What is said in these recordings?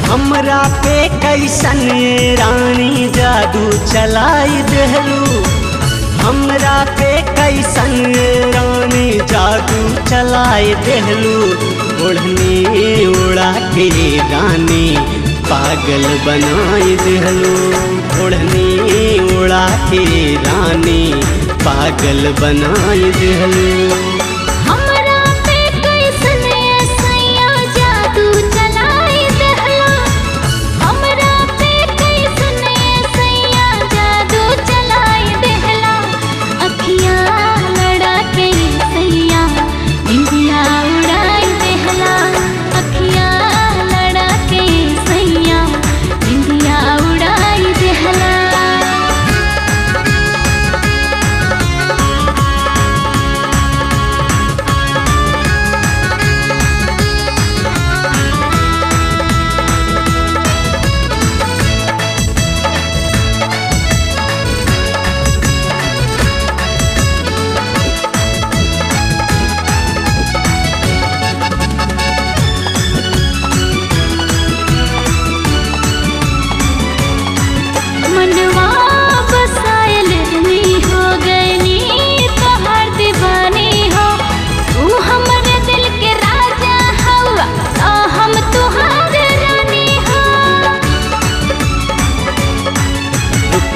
हमरा पे कैसन रानी जादू चलाई देहलू। हमरा पे कैसन रानी जादू चलाई देहलू। ओढ़नी उड़ा के रानी पागल बनाई देहलू। ओढ़नी उड़ा के रानी पागल बनाई देहलू।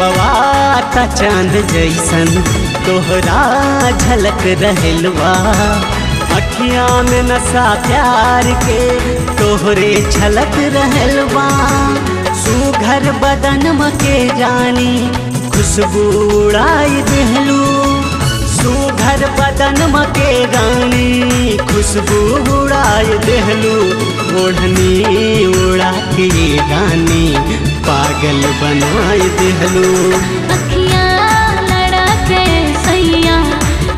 पवाता चांद जैसन तोहरा झलक रहलवा। अखियां में नशा प्यार के तोहरे छलक रहलवा। सुघर बदन के जानी खुशबू उड़ाई देहलू। सुघर बदन के रानी खुशबू उड़ाई देहलू। ओढ़नी उड़ा के रानी पागल बनाई देहलू। अखियां लड़ा के सैया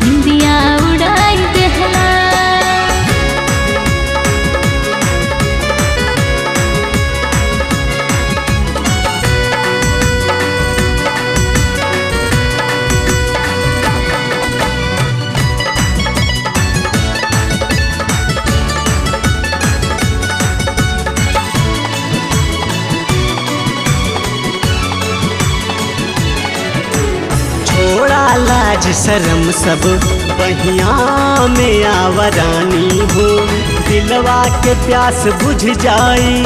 निंदिया उड़ाई देहला। छोड़ा लाज शर्म सब बहिया में आवरानी हो। दिलवा के प्यास बुझ जाई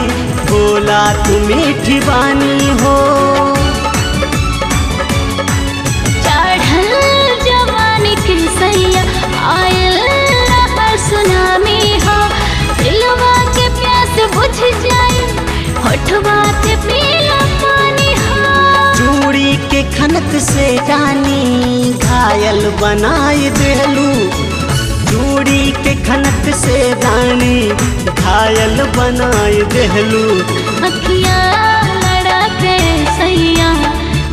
बोला तू मीठी बानी हो। चढ़ल जवानी के सैया आयल लहर सुनामी हो। दिलवा के प्यास बुझ जाई होठवा के पीला पानी हो। चूड़ी के खनक से जानी घायल बनाई देहलू। चूड़ी के खनक से जानी घायल बनाई देहलू। अखियां लड़ा के सैया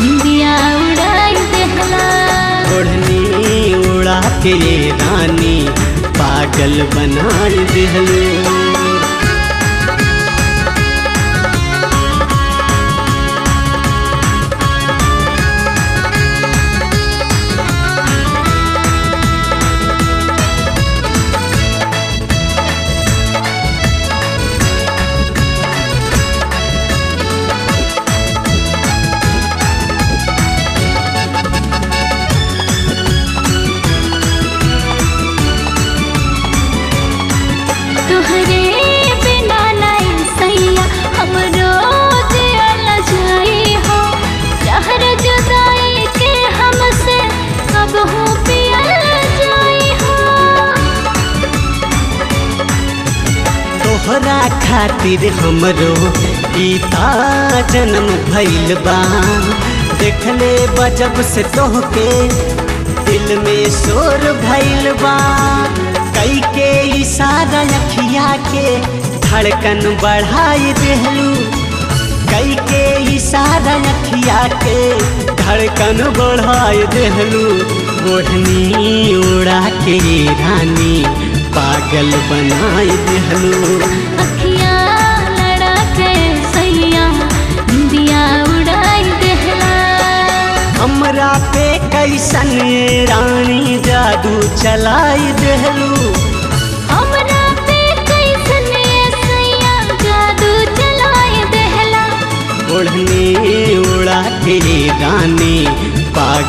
निंदिया उड़ाई देहला। ओढ़नी उड़ा के रानी पागल बनाई देहलू। तुहरे बिना नहीं सैया हमरो दिल जाई हो। जहर जुदाई के हमसे कब हूँ पियल जाई हो। तोहरा खातिर हमरो गीता जन्म भइल बा। देखले बजब से तोहके दिल में शोर भइल बा। कई के इशारा अखिया के धड़कन बढ़ाई देहलू। कई के इशारा अखिया के धड़कन बढ़ाई देहलू। ओढ़नी उड़ा के रानी पागल बनाई देहलू। अखियां लड़ा के सैया निंदिया उड़ाई देहला। हमरा पे कैसन रानी जादू चलाई देहलू। हमरा पे कैसन सैया जादू चलाई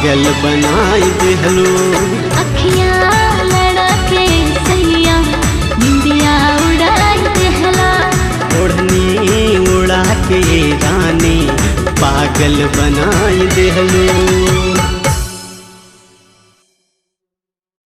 पागल बनाई देहलो। अखियाँ लड़ा के सैया निंदिया उड़ाई देहला। ओढ़नी उड़ा के रानी पागल बन